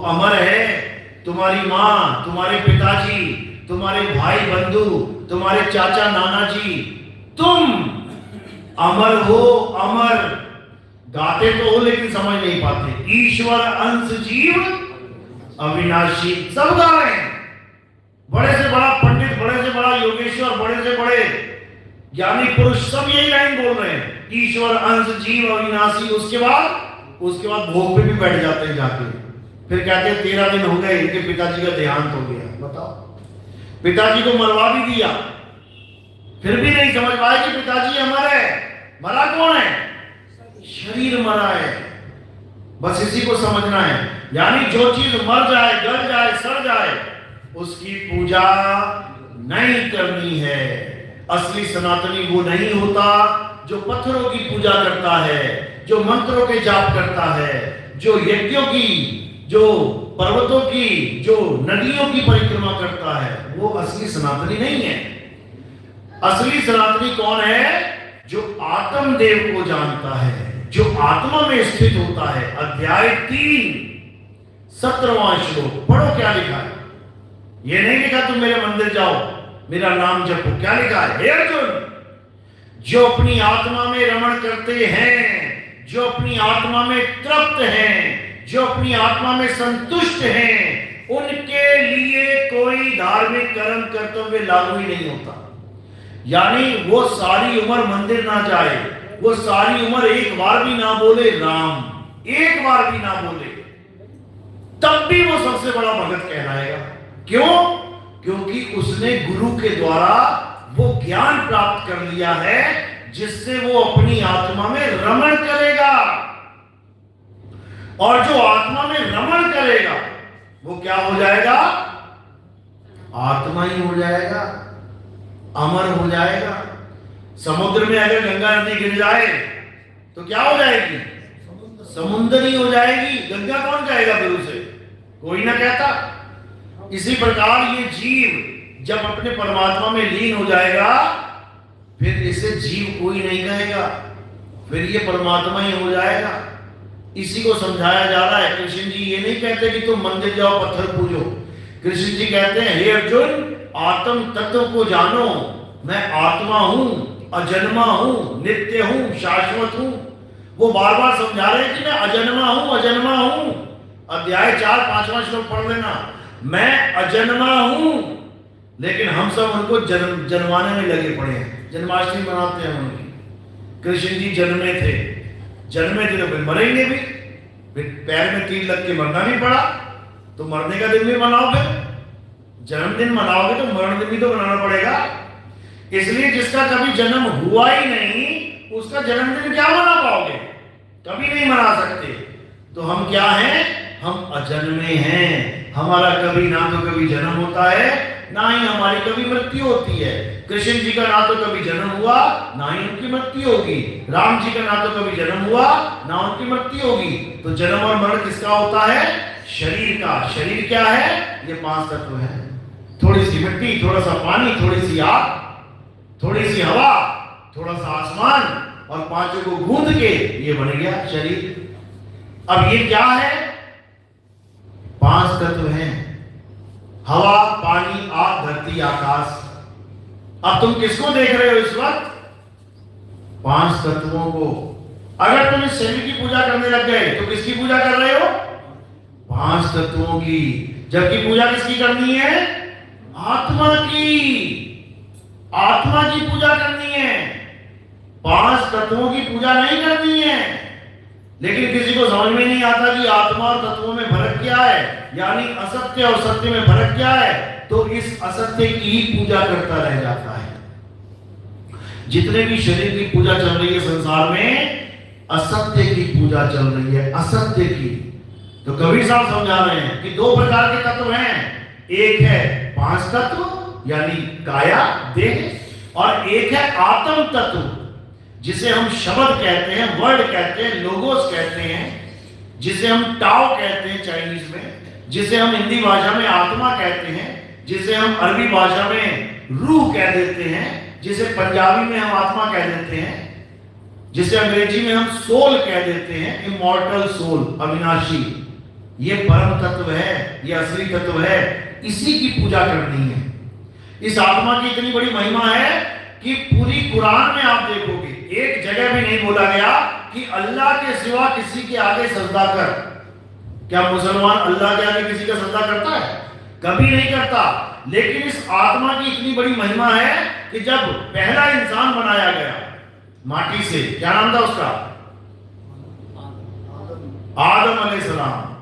अमर है। तुम्हारी माँ, तुम्हारे पिताजी, तुम्हारे भाई बंधु, तुम्हारे चाचा नाना जी, तुम अमर हो। अमर गाते तो हो लेकिन समझ नहीं पाते। ईश्वर अंश जीव अविनाशी, सब गा रहे हैं। बड़े से बड़ा पंडित, बड़े से बड़ा योगेश्वर, बड़े से बड़े ज्ञानी पुरुष सब यही लाइन बोल रहे हैं, ईश्वर अंश जीव अविनाशी। उसके बाद भोग पे भी बैठ जाते हैं जाके। फिर कहते हैं 13 दिन हो गए, इनके पिताजी का देहांत हो गया। बताओ, पिताजी को मरवा भी दिया, फिर भी नहीं समझ पाए कि पिताजी अमर है। मरा कौन है? शरीर मरा है। बस इसी को समझना है। यानी जो चीज मर जाए, गल जाए, सड़ जाए, उसकी पूजा नहीं करनी है। असली सनातनी वो नहीं होता जो पत्थरों की पूजा करता है, जो मंत्रों के जाप करता है, जो यज्ञों की, जो पर्वतों की, जो नदियों की परिक्रमा करता है। वो असली सनातनी नहीं है। असली सनातनी कौन है? जो आत्मदेव को जानता है, जो आत्मा में स्थित होता है। अध्याय 3 17वां श्लोक पढ़ो, क्या लिखा है? ये नहीं लिखा तुम मेरे मंदिर जाओ, मेरा नाम जपो। क्या लिखा है? हे अर्जुन, जो अपनी आत्मा में रमण करते हैं, जो अपनी आत्मा में तृप्त हैं, जो अपनी आत्मा में संतुष्ट हैं, उनके लिए कोई धार्मिक कर्म कर्तव्य लागू ही नहीं होता। यानी वो सारी उम्र मंदिर ना जाए, वो सारी उम्र एक बार भी ना बोले राम, एक बार भी ना बोले, तब भी वो सबसे बड़ा भगत कहलाएगा। क्यों? क्योंकि उसने गुरु के द्वारा वो ज्ञान प्राप्त कर लिया है जिससे वो अपनी आत्मा में रमण करेगा। और जो आत्मा में रमण करेगा वो क्या हो जाएगा? आत्मा ही हो जाएगा, अमर हो जाएगा। समुद्र में अगर गंगा नदी गिर जाए तो क्या हो जाएगी? समुद्र ही हो जाएगी। गंगा कौन कहेगा फिर उसे? कोई ना कहता। इसी प्रकार ये जीव जब अपने परमात्मा में लीन हो जाएगा, फिर इसे जीव कोई नहीं कहेगा, फिर ये परमात्मा ही हो जाएगा। इसी को समझाया जा रहा है। कृष्ण जी ये नहीं कहते कि तुम मंदिर जाओ, पत्थर पूजो। कृष्ण जी कहते हैं, हे अर्जुन, आत्म तत्व को जानो। मैं आत्मा हूं, अजन्मा हूं, नित्य हूं, शाश्वत हूं। वो बार बार समझा रहे हैं कि मैं अजन्मा हूं, अजन्मा हूं। अध्याय 4 5वां श्लोक पढ़ लेना। मैं अजन्मा हूं, लेकिन हम सब उनको जन्माने में लगे पड़े हैं। जन्माष्टमी मनाते हैं उनकी। कृष्ण जी जन्मे थे तो फिर मरेंगे भी, फिर पैर में तीर लग के मरना भी पड़ा, तो मरने का दिन भी मनाओगे, जन्मदिन मनाओगे तो मरण दिन भी तो मनाना पड़ेगा। इसलिए जिसका कभी जन्म हुआ ही नहीं, उसका जन्मदिन क्या मना पाओगे? कभी नहीं मना सकते। तो हम क्या हैं? हम अजन्मे हैं। हमारा कभी ना तो कभी जन्म होता है, ना ही हमारी कभी मृत्यु होती है। कृष्ण जी का ना तो कभी जन्म हुआ, ना ही उनकी मृत्यु होगी। राम जी का ना तो कभी जन्म हुआ, ना उनकी मृत्यु होगी। तो जन्म और मरण किसका होता है? शरीर का। शरीर क्या है? ये 5 तत्व है। थोड़ी सी मिट्टी, थोड़ा सा पानी, थोड़ी सी आग, थोड़ी सी हवा, थोड़ा सा आसमान, और 5 को गूंद के ये बन गया शरीर। अब ये क्या है? 5 तत्व हैं, हवा, पानी, आग, धरती, आकाश। अब तुम किसको देख रहे हो इस वक्त? 5 तत्वों को। अगर तुम इस शरीर की पूजा करने लग गए तो किसकी पूजा कर रहे हो? 5 तत्वों की। जबकि पूजा किसकी करनी है? आत्मा की। आत्मा की पूजा करनी है, 5 तत्वों की पूजा नहीं करनी है। लेकिन किसी को समझ में नहीं आता कि आत्मा और तत्वों में फर्क क्या है, यानी असत्य और सत्य में फर्क क्या है। तो इस असत्य की ही पूजा करता रह जाता है। जितने भी शरीर की पूजा चल रही है संसार में, असत्य की पूजा चल रही है, असत्य की। तो कबीर साहब समझा रहे हैं कि 2 प्रकार के तत्व हैं। एक है 5 तत्व यानी काया, देह, और एक है आत्म तत्व जिसे हम शब्द कहते हैं, वर्ड कहते हैं, लोगोस कहते हैं, जिसे हम टाओ कहते हैं चाइनीज में, जिसे हम हिंदी भाषा में आत्मा कहते हैं, जिसे हम अरबी भाषा में रूह कह देते हैं, जिसे पंजाबी में हम आत्मा कह देते हैं, जिसे अंग्रेजी में हम सोल कह देते हैं, इमॉर्टल सोल, अविनाशी। ये परम तत्व है, ये असली तत्व है, इसी की पूजा करनी है। इस आत्मा की इतनी बड़ी महिमा है कि पूरी कुरान में आप देखोगे एक जगह भी नहीं बोला गया कि अल्लाह के सिवा किसी के आगे सजदा कर। क्या मुसलमान अल्लाह के आगे किसी का सजदा करता है? कभी नहीं करता। लेकिन इस आत्मा की इतनी बड़ी महिमा है कि जब पहला इंसान बनाया गया माटी से, क्या नाम था उसका? आदम अलैहिस्सलाम।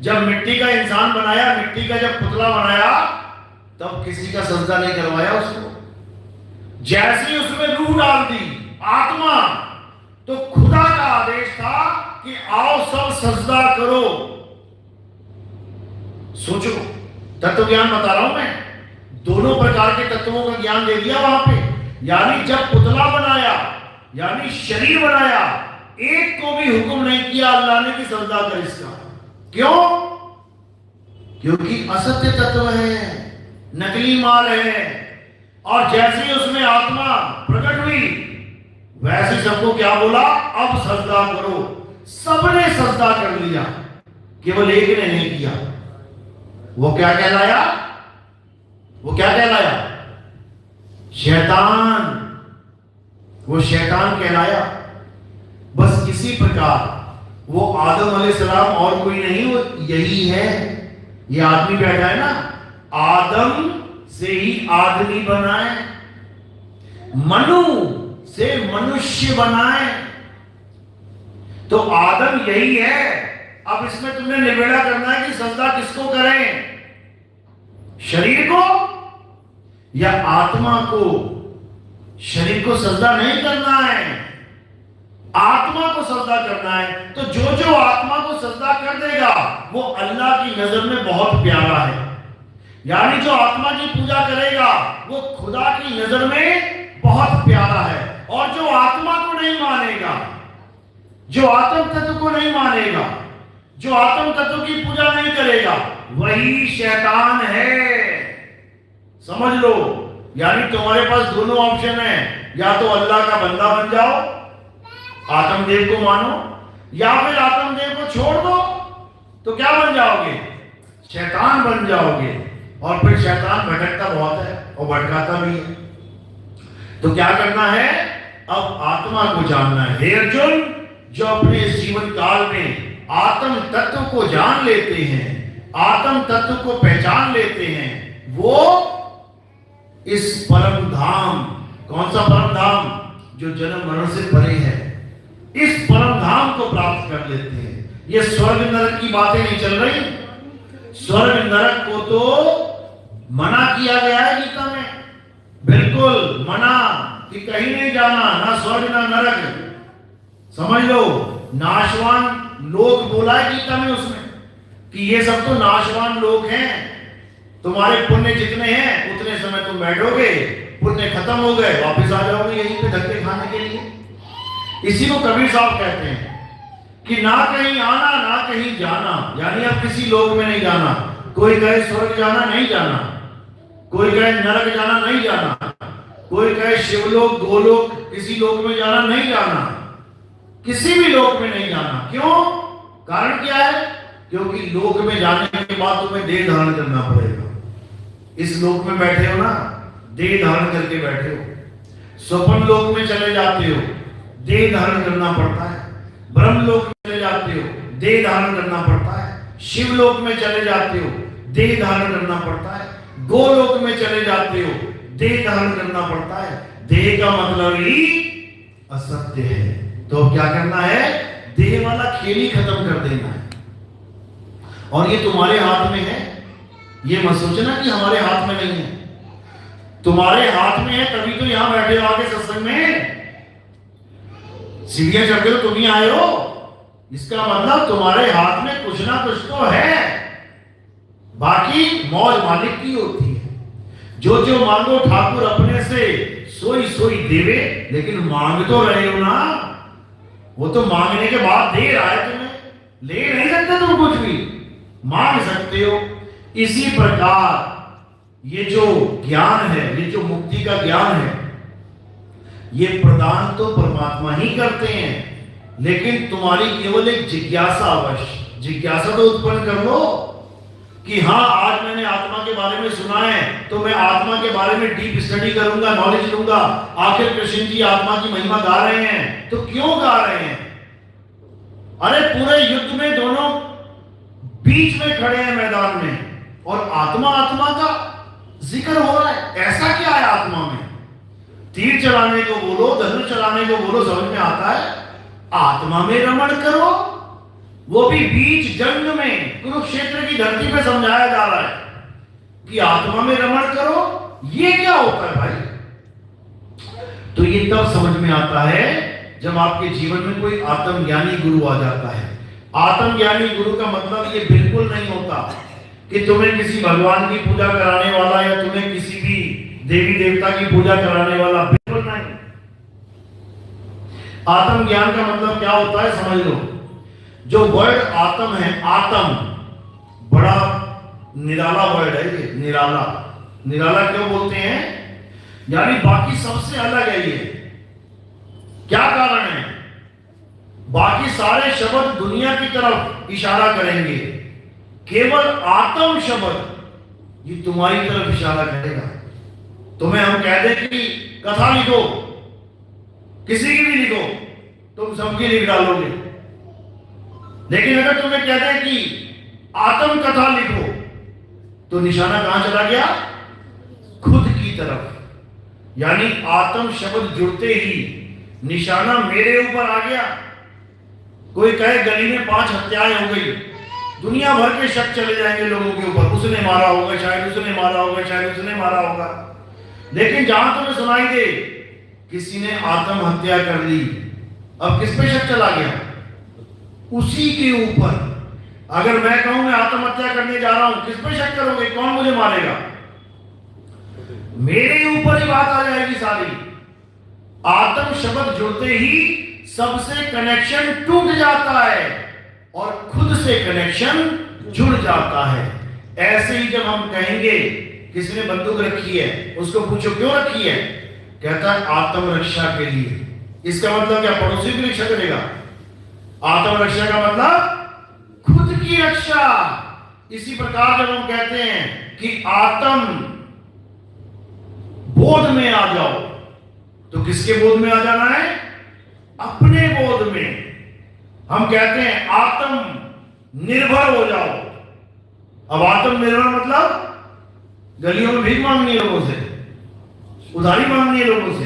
जब मिट्टी का इंसान बनाया, मिट्टी का जब पुतला बनाया, तब किसी का सजदा नहीं करवाया उसको। जैसे ही उसमें रूह डाल दी आत्मा, तो खुदा का आदेश था कि आओ सब सजदा करो। सोचो, तत्व ज्ञान बता रहा हूं मैं, दोनों प्रकार के तत्वों का ज्ञान दे दिया वहां पे। यानी जब पुतला बनाया, यानी शरीर बनाया, एक को भी हुक्म नहीं किया अल्लाह ने कि सजदा कर इसका। क्यों? क्योंकि असत्य तत्व है, नकली माल है। और जैसे ही उसमें आत्मा प्रकट हुई, वैसे सबको क्या बोला? अब सजदा करो। सबने सजदा कर लिया, केवल एक ने नहीं किया। वो क्या कहलाया? वो क्या कहलाया? शैतान। वो शैतान कहलाया। बस इसी प्रकार वो आदम अलैहिस्सलाम और कोई नहीं, वो यही है। ये आदमी बैठा है ना, आदम से ही आदमी बनाए, मनु से मनुष्य बनाए। तो आदम यही है। अब इसमें तुमने निबेड़ा करना है कि सजदा किसको करें, शरीर को या आत्मा को? शरीर को सजदा नहीं करना है, आत्मा को सजदा करना है। तो जो जो आत्मा को सजदा कर देगा वो अल्लाह की नजर में बहुत प्यारा है। यानी जो आत्मा की पूजा करेगा वो खुदा की नजर में बहुत प्यारा है। और जो आत्मा को नहीं मानेगा, जो आत्म तत्व को नहीं मानेगा, जो आत्म तत्व की पूजा नहीं करेगा, वही शैतान है। समझ लो। यानी तुम्हारे पास दोनों ऑप्शन है, या तो अल्लाह का बंदा बन जाओ, आत्मदेव को मानो, या फिर आत्मदेव को छोड़ दो, तो क्या बन जाओगे? शैतान बन जाओगे। और फिर शैतान भटकता बहुत है और भटकाता भी है। तो क्या करना है? अब आत्मा को जानना है। हे अर्जुन, जो अपने जीवन काल में आत्म तत्व को जान लेते हैं, आत्म तत्व को पहचान लेते हैं, वो इस परम धाम, कौन सा परम धाम? जो जन्म मरण से परे है, इस परम धाम को प्राप्त कर लेते हैं। ये स्वर्ग नरक की बातें नहीं चल रही। स्वर्ग नरक को तो मना किया गया है गीता में, बिल्कुल मना, कि कहीं नहीं जाना, ना स्वर्ग ना नरक। समझ लो, नाशवान लोक बोला है गीता में उसमें कि ये सब तो नाशवान लोग हैं। तुम्हारे पुण्य जितने हैं उतने समय तुम बैठोगे, पुण्य खत्म हो गए, वापस आ जाओगे यहीं पे धक्के खाने के लिए। इसी को कबीर साहब कहते हैं कि ना कहीं आना ना कहीं जाना। यानी अब किसी लोक में नहीं जाना। कोई कहे स्वर्ग जाना, नहीं जाना। कोई कहे नरक जाना, नहीं जाना। कोई कहे शिवलोक गोलोक किसी लोक में जाना, नहीं जाना। किसी भी लोक में नहीं जाना। क्यों? कारण क्या है? क्योंकि लोक में जाने के बाद तुम्हें देह धारण करना पड़ेगा। इस लोक में बैठे हो ना, देह धारण करके बैठे हो। स्वप्न लोक में चले जाते हो, देह धारण करना पड़ता है। ब्रह्म लोक में चले जाते हो, देह धारण करना पड़ता है। शिव लोक में चले जाते हो, देह धारण करना पड़ता है। गोलोक में चले जाते हो, देह धारण करना पड़ता है। देह का मतलब ही असत्य है। तो क्या करना है? देह वाला खेल ही खत्म कर देना है। और ये तुम्हारे हाथ में है। ये मत सोचना कि हमारे हाथ में नहीं है। तुम्हारे हाथ में है, तभी तो यहां बैठे हो आके सत्संग में। सीढ़ियां चढ़ते हो, तुम ही आए हो। इसका मतलब तुम्हारे हाथ में कुछ ना कुछ तो है। बाकी मौज मालिक की होती है। जो जो मांगो ठाकुर अपने से सोई सोई देवे। लेकिन मांग तो रहे हो ना, वो तो मांगने के बाद दे रहा है तुम्हें। ले नहीं सकते तुम कुछ भी, मांग सकते हो। इसी प्रकार ये जो ज्ञान है, ये जो मुक्ति का ज्ञान है, ये प्रदान तो परमात्मा ही करते हैं। लेकिन तुम्हारी केवल एक जिज्ञासा अवश्य, जिज्ञासा तो उत्पन्न कर लो कि हाँ, आज मैंने आत्मा के बारे में सुना है तो मैं आत्मा के बारे में डीप स्टडी करूंगा, नॉलेज लूंगा। आखिर कृष्ण जी आत्मा की महिमा गा रहे हैं तो क्यों गा रहे हैं? अरे पूरे युद्ध में दोनों बीच में खड़े हैं मैदान में और आत्मा आत्मा का जिक्र हो रहा है। ऐसा क्या है आत्मा में? तीर चलाने को बोलो, धनुष चलाने को बोलो, समझ में आता है। आत्मा में रमण करो, वो भी बीच जंग में कुरुक्षेत्र की धरती पे समझाया जा रहा है कि आत्मा में रमण करो। ये क्या होता है भाई? तो ये तब समझ में आता है जब आपके जीवन में कोई आत्मज्ञानी गुरु आ जाता है। आत्मज्ञानी गुरु का मतलब ये बिल्कुल नहीं होता कि तुम्हें किसी भगवान की पूजा कराने वाला या तुम्हें किसी भी देवी देवता की पूजा कराने वाला, बिल्कुल नहीं। आत्मज्ञान का मतलब क्या होता है समझ लो। जो वर्ड आत्म है, आत्म बड़ा निराला वर्ड है ये। निराला, निराला क्यों बोलते हैं? यानी बाकी सबसे अलग है ये। क्या कारण है? बाकी सारे शब्द दुनिया की तरफ इशारा करेंगे, केवल आत्म शब्द ये तुम्हारी तरफ इशारा करेगा। तुम्हें हम कह दें कि कथा लिखो, किसी की भी लिखो, तुम सबकी लिख डालोगे। लेकिन अगर तुम्हें कह दें कि आत्म कथा लिखो तो निशाना कहां चला गया? खुद की तरफ। यानी आत्म शब्द जुड़ते ही निशाना मेरे ऊपर आ गया। कोई कहे गली में 5 हत्याएं हो गई, दुनिया भर के शक चले जाएंगे लोगों के ऊपर। उसने मारा होगा, शायद उसने मारा होगा, शायद उसने मारा होगा। लेकिन जहां तुम्हें सुनाई दे किसी ने आत्महत्या कर ली, अब किस पे शक चला गया? उसी के ऊपर। अगर मैं कहूं मैं आत्महत्या करने जा रहा हूं, किस पे शक करोगे? कौन मुझे मारेगा? मेरे ऊपर ही बात आ जाएगी सारी। आत्म शब्द जुड़ते ही सबसे कनेक्शन टूट जाता है और खुद से कनेक्शन जुड़ जाता है। ऐसे ही जब हम कहेंगे किसी ने बंदूक रखी है, उसको पूछो क्यों रखी है? कहता है आत्मरक्षा के लिए। इसका मतलब क्या? पड़ोसी की रक्षा करेगा? आत्मरक्षा का मतलब खुद की रक्षा। इसी प्रकार जब हम कहते हैं कि आत्म बोध में आ जाओ, तो किसके बोध में आ जाना है? अपने बोध में। हम कहते हैं आत्म निर्भर हो जाओ। अब आत्म निर्भर मतलब गलियों में भीख मांगनी है लोगों से, उधारी मांगनी है लोगों से,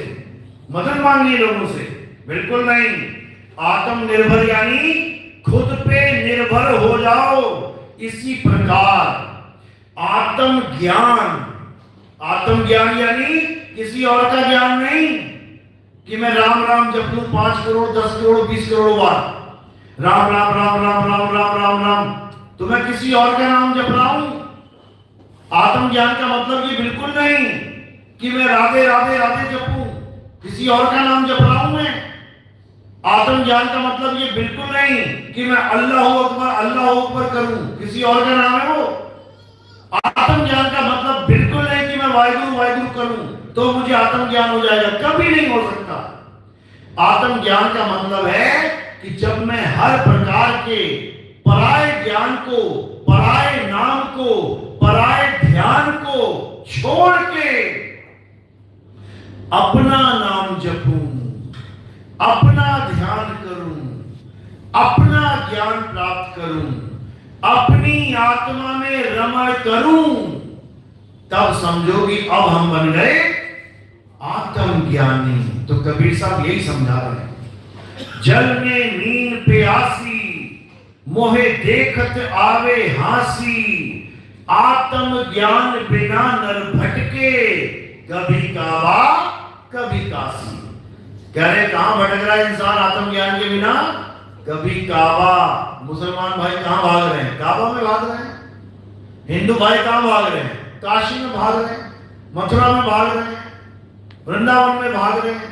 मदद मांगनी है लोगों से? बिल्कुल नहीं। आत्मनिर्भर यानी खुद पे निर्भर हो जाओ। इसी प्रकार आत्मज्ञान, आत्मज्ञान यानी किसी और का ज्ञान नहीं कि मैं राम राम जप लूं 5 करोड़ 10 करोड़ 20 करोड़ बार, राम राम राम राम राम राम राम राम, तो मैं किसी और का नाम जप रहा हूं। आत्मज्ञान का मतलब ये बिल्कुल नहीं कि मैं राधे राधे राधे जपूं, किसी और का नाम जप रहा हूं मैं। आत्मज्ञान का मतलब ये बिल्कुल नहीं कि मैं अल्लाह अकबर करूं, किसी और का नाम है वो। आत्मज्ञान का मतलब बिल्कुल नहीं कि मैं वाहिगुरु वाहिगुरु करूं तो मुझे आत्मज्ञान हो जाएगा, कभी नहीं हो सकता। आत्मज्ञान का मतलब है कि जब मैं हर प्रकार के पराये ज्ञान को, पराये नाम को, पराये ध्यान को छोड़ के अपना नाम जपूं, अपना ध्यान करूं, अपना ज्ञान प्राप्त करूं, अपनी आत्मा में रमण करूं, तब समझो कि अब हम बन गए आत्मज्ञानी। तो कबीर साहब यही समझा रहे हैं, जल में नीन प्यासी मोहे देखत आवे हासी, आत्म ज्ञान बिना नर भटके, कभी काबा कभी काशी। कह रहे कहां भटक रहा है इंसान आत्मज्ञान के बिना? कभी काबा। मुसलमान भाई कहां भाग रहे हैं? काबा में भाग रहे हैं। हिंदू भाई कहां भाग रहे हैं? काशी में भाग रहे हैं, मथुरा में भाग रहे हैं, वृंदावन में भाग रहे हैं।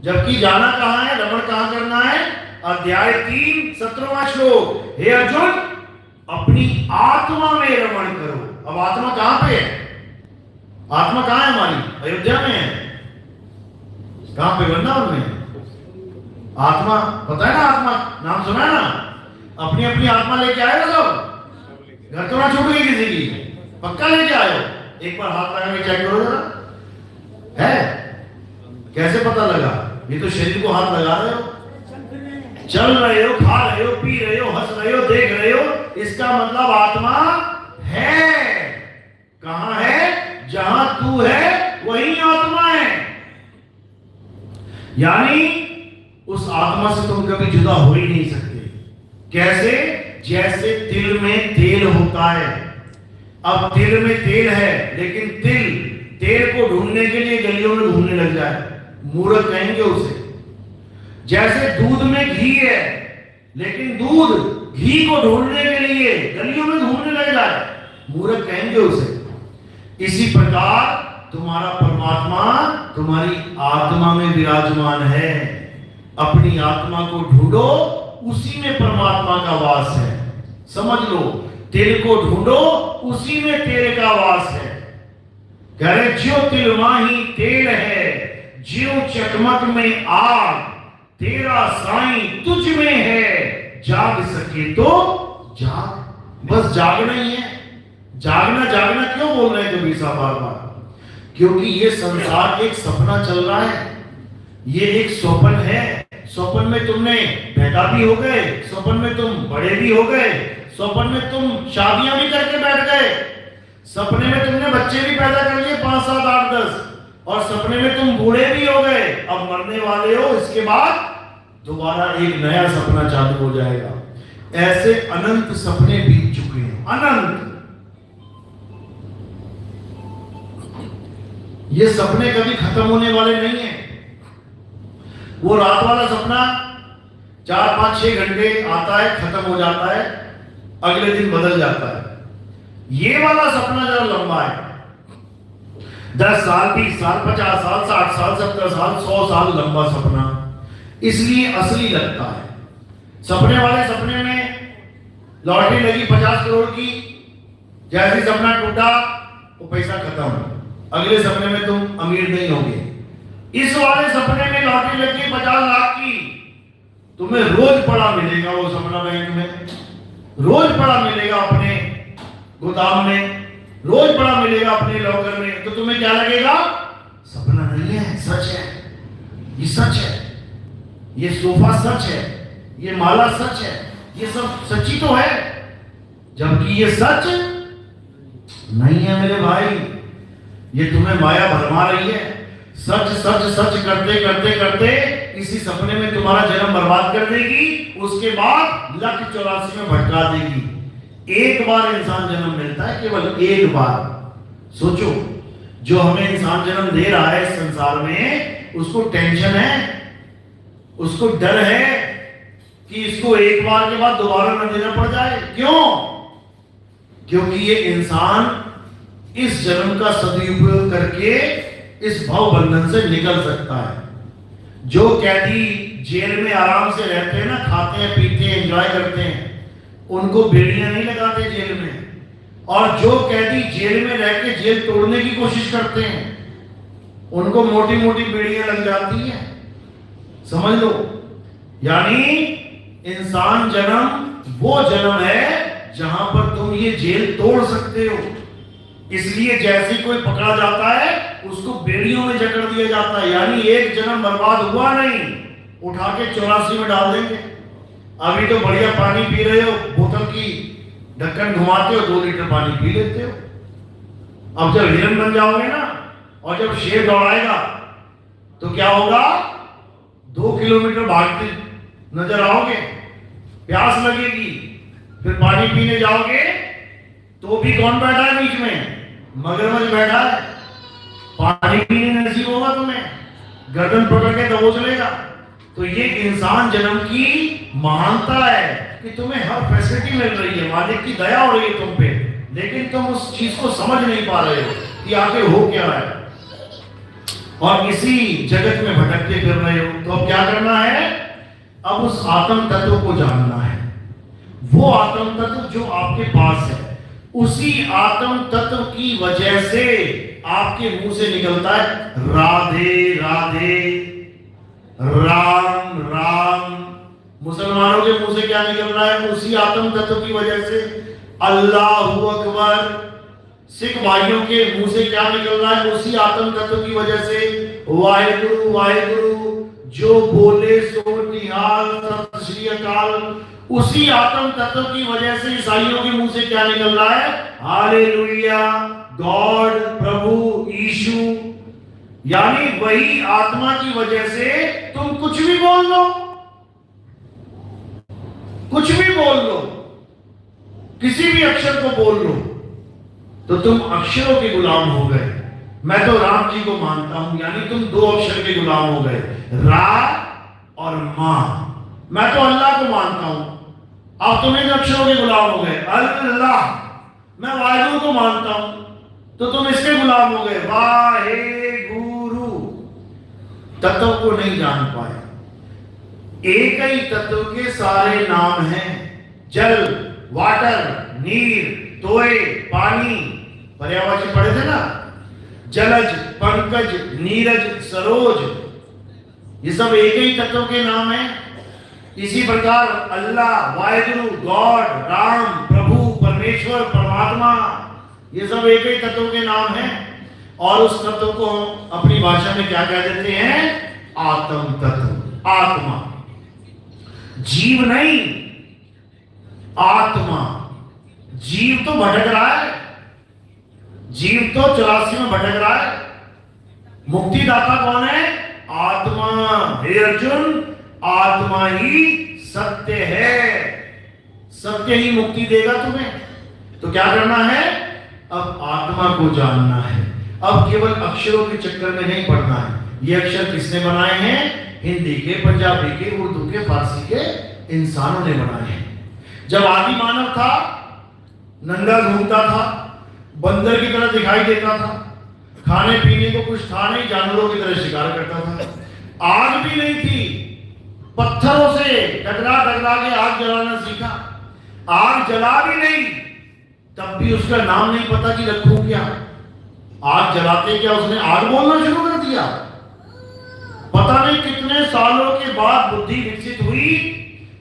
जबकि जाना कहां है, रमण कहां करना है? अध्याय 3 17वां श्लोक, हे अर्जुन अपनी आत्मा में रमण करो। अब आत्मा कहां पे है? आत्मा कहां है हमारी? अयोध्या में है। कहां पे? वृंदावन में। आत्मा पता है ना, आत्मा नाम सुना है ना? अपनी अपनी आत्मा लेके आए हो सब? घर तो ना छूट गई किसी की? पक्का लेके आए हो? एक बार हाथ लगा के चेक करो जरा, है? कैसे पता लगा? ये तो शरीर को हाथ लगा रहे हो, चल रहे हो, खा रहे हो, पी रहे हो, हंस रहे हो, देख रहे हो, इसका मतलब आत्मा है। कहां है? जहां तू है वही आत्मा है। यानी उस आत्मा से तुम कभी जुदा हो ही नहीं सकते। कैसे? जैसे तिल में तेल होता है। अब तिल में तेल है, लेकिन तेल को ढूंढने के लिए गलियों में घूमने लग जाए, मूर्ख कहेंगे उसे। जैसे दूध में घी है, लेकिन दूध घी को ढूंढने के लिए गलियों में घूमने लग जाए, मूर्ख कहेंगे उसे। इसी प्रकार तुम्हारा परमात्मा तुम्हारी आत्मा में विराजमान है। अपनी आत्मा को ढूंढो, उसी में परमात्मा का वास है। समझ लो, तिल को ढूंढो, उसी में तेल का वास है। कह रहे ज्यो तिल माही तेल है, ज्यो चकमक में आग, तेरा साईं तुझ में है, जाग सके तो जाग। बस जागना ही है। जागना जागना क्यों बोल रहे हैं कबीर साहब बार बार? क्योंकि ये संसार एक सपना चल रहा है, ये एक स्वप्न है। स्वप्न में तुमने पैदा भी हो गए, स्वप्न में तुम बड़े भी हो गए, स्वप्न में तुम शादियां भी करके बैठ गए, सपने में तुमने बच्चे भी पैदा कर लिए 5, 7, 8, 10, और सपने में तुम बूढ़े भी हो गए, अब मरने वाले हो। इसके बाद दोबारा एक नया सपना चालू हो जाएगा। ऐसे अनंत सपने बीत चुके हैं, अनंत। ये सपने कभी खत्म होने वाले नहीं है। वो रात वाला सपना 4, 5, 6 घंटे आता है, खत्म हो जाता है, अगले दिन बदल जाता है। ये वाला सपना जरा लंबा है, 10 साल, 20 साल, 50 साल, 60 साल, 70 साल, 100 साल लंबा सपना, इसलिए असली लगता है। सपने वाले सपने में लॉटरी लगी 50 करोड़ की, जैसे सपना टूटा वो पैसा खत्म, अगले सपने में तुम अमीर नहीं होगे। इस वाले सपने में लॉटरी लगी 50 लाख की, तुम्हें रोज पड़ा मिलेगा वो सपना बैंक में, रोज पड़ा मिलेगा अपने गोदाम में, रोज पड़ा मिलेगा अपने लॉकर में। तो तुम्हें क्या लगेगा? सपना नहीं है, सच है। ये सच है, ये सोफा सच है, ये माला सच है, ये सब सच्ची तो है, जबकि ये सच नहीं है मेरे भाई। ये तुम्हें माया भरमा रही है। सच सच सच करते करते करते इसी सपने में तुम्हारा जन्म बर्बाद कर देगी, उसके बाद 1,84 में भटका देगी। एक बार इंसान जन्म मिलता है, केवल एक बार। सोचो, जो हमें इंसान जन्म दे रहा है इस संसार में, उसको टेंशन है, उसको डर है कि इसको एक बार के बाद दोबारा न देना पड़ जाए। क्यों? क्योंकि ये इंसान इस जन्म का सदुपयोग करके इस भव बंधन से निकल सकता है। जो कैदी जेल में आराम से रहते हैं ना, खाते हैं, पीते हैं, एंजॉय करते हैं, उनको बेड़ियां नहीं लगाते जेल में। और जो कैदी जेल में रह के जेल तोड़ने की कोशिश करते हैं, उनको मोटी मोटी बेड़ियां लग जाती हैं। समझ लो, यानी इंसान जन्म वो जन्म है जहां पर तुम ये जेल तोड़ सकते हो। इसलिए जैसे कोई पकड़ा जाता है, उसको बेड़ियों में जकड़ दिया जाता है। यानी एक जन्म बर्बाद हुआ नहीं, उठा के 84 में डाल देंगे। अभी तो बढ़िया पानी पी रहे हो, बोतल की ढक्कन घुमाते हो, 2 लीटर पानी पी लेते हो। अब जब हिरन बन जाओगे ना, और जब शेर दौड़ाएगा, तो क्या होगा? 2 किलोमीटर भागते नजर आओगे, प्यास लगेगी, फिर पानी पीने जाओगे तो भी कौन बैठा है बीच में? मगरमच्छ बैठा है। पानी पीने नसीब होगा तुम्हें, गर्दन पकड़ के दबोच लेगा। तो ये इंसान जन्म की महानता है कि तुम्हें हर फैसिलिटी मिल रही है, मालिक की दया हो रही है तुम पे, लेकिन तुम उस चीज को समझ नहीं पा रहे हो कि आखिर हो क्या है, और इसी जगत में भटकते फिर रहे हो। तो अब क्या करना है? अब उस आत्म तत्व को जानना है। वो आत्म तत्व जो आपके पास है, उसी आत्म तत्व की वजह से आपके मुंह से निकलता है राधे राधे, राम राम, मुसलमानों के मुंह से क्या निकल रहा है? उसी आत्म तत्व की वजह से अल्लाहू अकबर। सिख भाइयों के मुंह से क्या निकल रहा है? उसी आत्म तत्व की वजह से वाहिगुरु वाहिगुरु। जो बोले सो निहाल, सत श्री अकाल। उसी आत्म तत्व की वजह से ईसाइयों के मुंह से क्या निकल रहा है? हालेलुया, गॉड, प्रभु, यीशु। यानी वही आत्मा की वजह से तुम कुछ भी बोल लो, कुछ भी बोल लो, किसी भी अक्षर को बोल लो, तो तुम अक्षरों के गुलाम हो गए। मैं तो राम जी को मानता हूं, यानी तुम दो अक्षर के गुलाम हो गए, रा और मां। मैं तो अल्लाह को मानता हूं, अब तुम इन अक्षरों के गुलाम हो गए, अल्लाह। मैं वाहिगुरु को मानता हूं, तो तुम इसके गुलाम हो गए, वाहेगुरु। तत्व को नहीं जान पाए। एक ही तत्व के सारे नाम हैं, जल, वाटर, नीर, तोय, पानी। पर्यायवाची पढ़े थे ना, जलज, पंकज, नीरज, सरोज, ये सब एक ही तत्व के नाम हैं। इसी प्रकार अल्लाह, वाहिगुरु, गॉड, राम, प्रभु, परमेश्वर, परमात्मा, ये सब एक ही तत्व के नाम हैं। और उस तत्व को अपनी भाषा में क्या कह देते हैं? आत्म तत्व, आत्मा। जीव नहीं, आत्मा। जीव तो भटक रहा है, जीव तो 84 में भटक रहा है। मुक्तिदाता कौन है? आत्मा। हे अर्जुन, आत्मा ही सत्य है, सत्य ही मुक्ति देगा तुम्हें। तो क्या करना है? अब आत्मा को जानना है। अब केवल अक्षरों के चक्कर में नहीं पड़ना है। ये अक्षर किसने बनाए हैं? हिंदी के, पंजाबी के, उर्दू के, फारसी के इंसानों ने बनाए हैं। जब आदि मानव था, नंगा घूमता था, बंदर की तरह दिखाई देता था, खाने पीने को कुछ था नहीं, जानवरों की तरह शिकार करता था। आग भी नहीं थी, पत्थरों से टकरा टकरा के आग जलाना सीखा। आग जला भी नहीं, तब भी उसका नाम नहीं पता कि रखूं क्या। आग जलाते क्या उसने आग बोलना शुरू कर दिया। पता नहीं कितने सालों के बाद बुद्धि विकसित हुई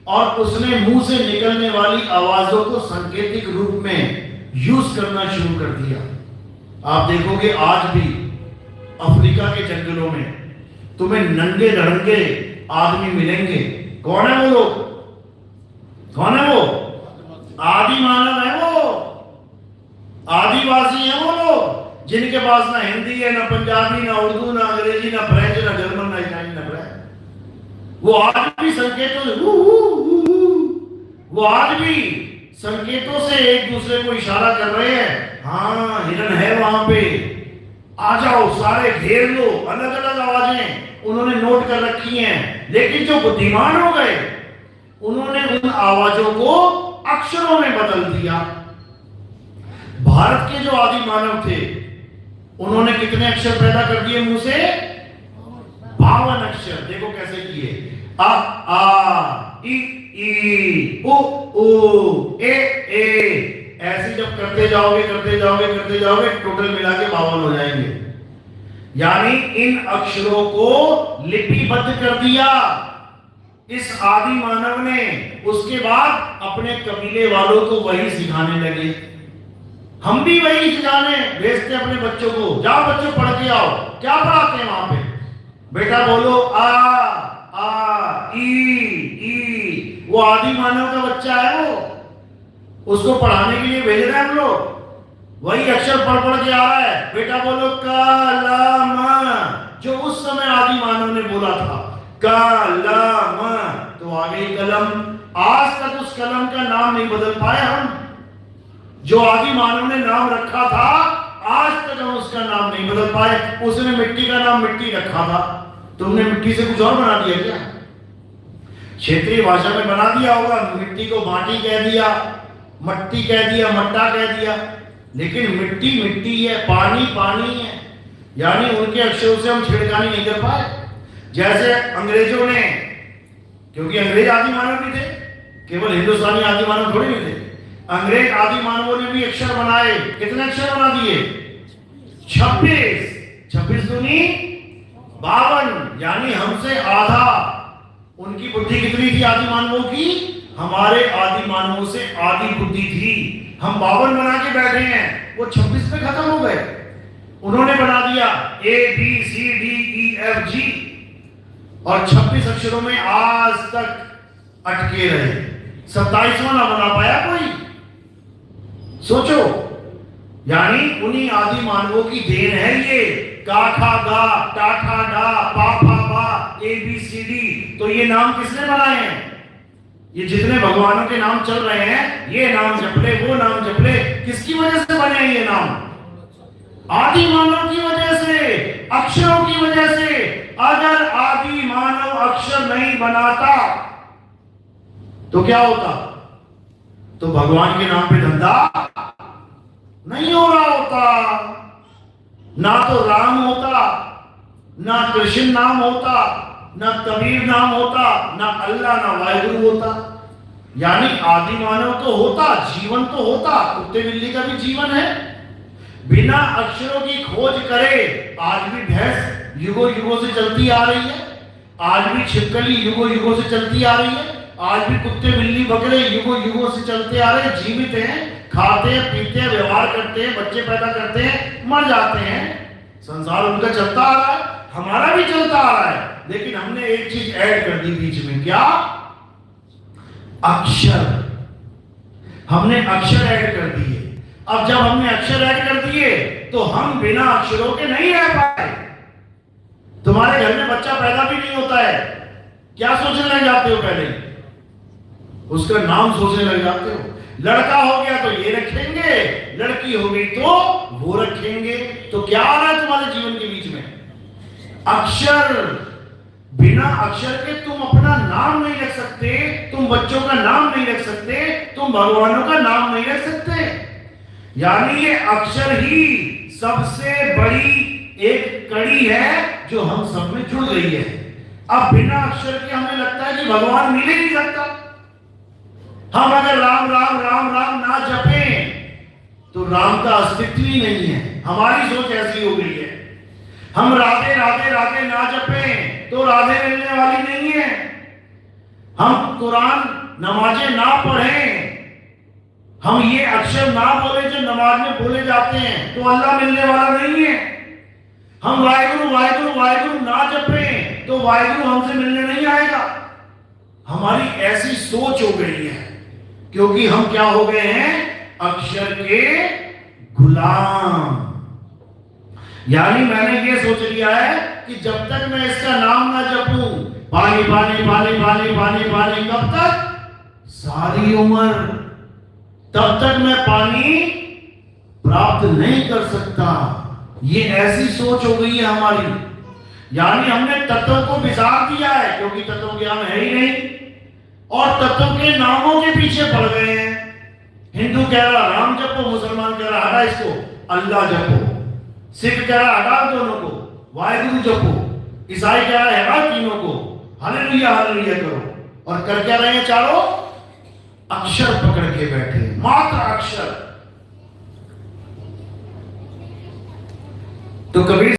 और उसने मुंह से निकलने वाली आवाजों को सांकेतिक रूप में यूज करना शुरू कर दिया। आप देखोगे आज भी अफ्रीका के जंगलों में तुम्हें नंगे धड़ंगे आदमी मिलेंगे। कौन है वो लोग? कौन है वो? आदि मानव है वो, आदिवासी है वो लोग, जिनके पास ना हिंदी है, ना पंजाबी, ना उर्दू, ना अंग्रेजी, ना फ्रेंच, ना जर्मन, ना इटालियन, ना ब्रैक। वो आज भी संकेतों से वो आज भी संकेतों से एक दूसरे को इशारा कर रहे हैं। हाँ, हिरन है वहां पे, आ जाओ, सारे घेर लो। अलग अलग आवाजें उन्होंने नोट कर रखी हैं। लेकिन जो बुद्धिमान हो गए, उन्होंने उन आवाजों को अक्षरों में बदल दिया। भारत के जो आदि मानव थे, उन्होंने कितने अक्षर पैदा कर दिए मुंह से? 52 अक्षर। देखो कैसे किए। आ आ, ई ई, उ उ, ए ए। ऐसे जब करते जाओगे करते जाओगे करते जाओगे, टोटल मिला के 52 हो जाएंगे। यानी इन अक्षरों को लिपिबद्ध कर दिया इस आदि मानव ने। उसके बाद अपने कबीले वालों को वही सिखाने लगे। हम भी वही सिखाने भेजते अपने बच्चों को, जाओ बच्चों पढ़ के आओ। क्या पढ़ाते हैं वहां पे? बेटा बोलो आ ई। वो आदि मानव का बच्चा है, वो उसको पढ़ाने के लिए भेज रहे हैं हम लोग। वही अक्षर पढ़ पढ़ के आ रहा है। बेटा बोलो कलम, जो उस समय आदि मानव ने बोला था, कलम। तो आ गई कलम। आज तक उस कलम का नाम नहीं बदल पाए हम। जो आदि मानव ने नाम रखा था, आज तक हम उसका नाम नहीं बदल पाए। उसने मिट्टी का नाम मिट्टी रखा था, तुमने मिट्टी से कुछ और बना दिया क्या? क्षेत्रीय भाषा में बना दिया होगा, मिट्टी को माटी कह दिया, मट्टी कह दिया, मट्टा कह दिया। लेकिन मिट्टी मिट्टी है, पानी पानी है। यानी उनके अक्षरों से हम छेड़खानी नहीं कर पाए। जैसे अंग्रेजों ने, क्योंकि अंग्रेज आदि मानव भी थे, केवल हिंदुस्तानी आदि मानव थोड़ी नहीं थे। अंग्रेज आदि मानवों ने भी अक्षर बनाए। कितने अक्षर बना दिए? 26 दूनी 52। यानी हमसे आधा। उनकी बुद्धि कितनी थी आदि मानवों की? हमारे आदि मानवों से आदि बुद्धि थी। हम 52 बना के बैठे हैं, वो 26 पे खत्म हो गए। उन्होंने बना दिया ABCDEFG और 26 अक्षरों में आज तक अटके रहे। 27वां ना बना पाया कोई। सोचो, यानी उन्हीं आदि मानवों की देन है ये। का खा गा, टा खा डा, पा फा बा, ABCD। तो ये नाम किसने बनाए हैं? ये जितने भगवानों के नाम चल रहे हैं, ये नाम जपले, वो नाम जपले, किसकी वजह से बने हैं ये नाम? आदि मानव की वजह से, अक्षरों की वजह से। अगर आदि मानव अक्षर नहीं बनाता तो क्या होता? तो भगवान के नाम पे धंधा नहीं हो रहा होता। ना तो राम होता, ना कृष्ण नाम होता, ना कबीर नाम होता, ना अल्लाह, ना वाहिगुरु होता। यानी आदि मानव तो होता, जीवन तो होता। कुत्ते बिल्ली का भी जीवन है। बिना अक्षरों की खोज करे आज भी भैंस युगों युगों से चलती आ रही है, आज भी छिपकली युगों युगों से चलती आ रही है, आज भी कुत्ते बिल्ली बकरे युगों युगों से चलते आ रहे हैं, जीवित हैं, खाते हैं, पीते हैं, व्यवहार करते हैं, बच्चे पैदा करते हैं, मर जाते हैं। संसार उनका चलता आ रहा है, हमारा भी चलता आ रहा है। लेकिन हमने एक चीज ऐड कर दी बीच में। क्या? अक्षर। हमने अक्षर ऐड कर दिए। अब जब हमने अक्षर ऐड कर दिए तो हम बिना अक्षरों के नहीं रह पाए। तुम्हारे घर में बच्चा पैदा भी नहीं होता है, क्या सोचने लग जाते हो? पहले उसका नाम सोचने लग जाते हो। लड़का हो गया तो ये रखेंगे, लड़की हो गई तो वो रखेंगे। तो क्या आ रहा है तुम्हारे जीवन के बीच में? अक्षर। बिना अक्षर के तुम अपना नाम नहीं रख सकते, तुम बच्चों का नाम नहीं रख सकते, तुम भगवानों का नाम नहीं रख सकते। यानी ये अक्षर ही सबसे बड़ी एक कड़ी है जो हम सब में जुड़ गई है। अब बिना अक्षर के हमें लगता है कि भगवान मिल ही नहीं सकता। हम अगर राम राम राम राम ना जपें तो राम का अस्तित्व ही नहीं है। हमारी सोच ऐसी हो गई है। हम राधे राधे राधे ना जपें तो राधे मिलने वाली नहीं है। हम कुरान नमाजें ना पढ़ें, हम ये अक्षर ना बोले जो नमाज में बोले जाते हैं तो अल्लाह मिलने वाला नहीं है। हम वाहिगुरु वाहिगुरु वाहिगुरु ना जपें तो वाहिगुरु हमसे मिलने नहीं आएगा। हमारी ऐसी सोच हो गई है क्योंकि हम क्या हो गए हैं? अक्षर के गुलाम। यानी मैंने ये सोच लिया है कि जब तक मैं इसका नाम ना जपूं, पानी पानी पानी पानी पानी पानी, कब तक? सारी उम्र। तब तक मैं पानी प्राप्त नहीं कर सकता। ये ऐसी सोच हो गई है हमारी। यानी हमने तत्वों को बिसार दिया है क्योंकि तत्व ज्ञान है ही नहीं, और तत्वों के नामों के पीछे पड़ गए हैं। हिंदू कह रहा राम जपो, मुसलमान कह रहा हटा इसको अल्लाह जपो, सिख कह रहा हटा दोनों को वाहिगुरु जपो, ईसाई कह रहा है हटा तीनों को हालेलुया हालेलुया करो। और कर क्या रहे हैं? चारों अक्षर पकड़ के बैठे, मात्र अक्षर। तो कबीर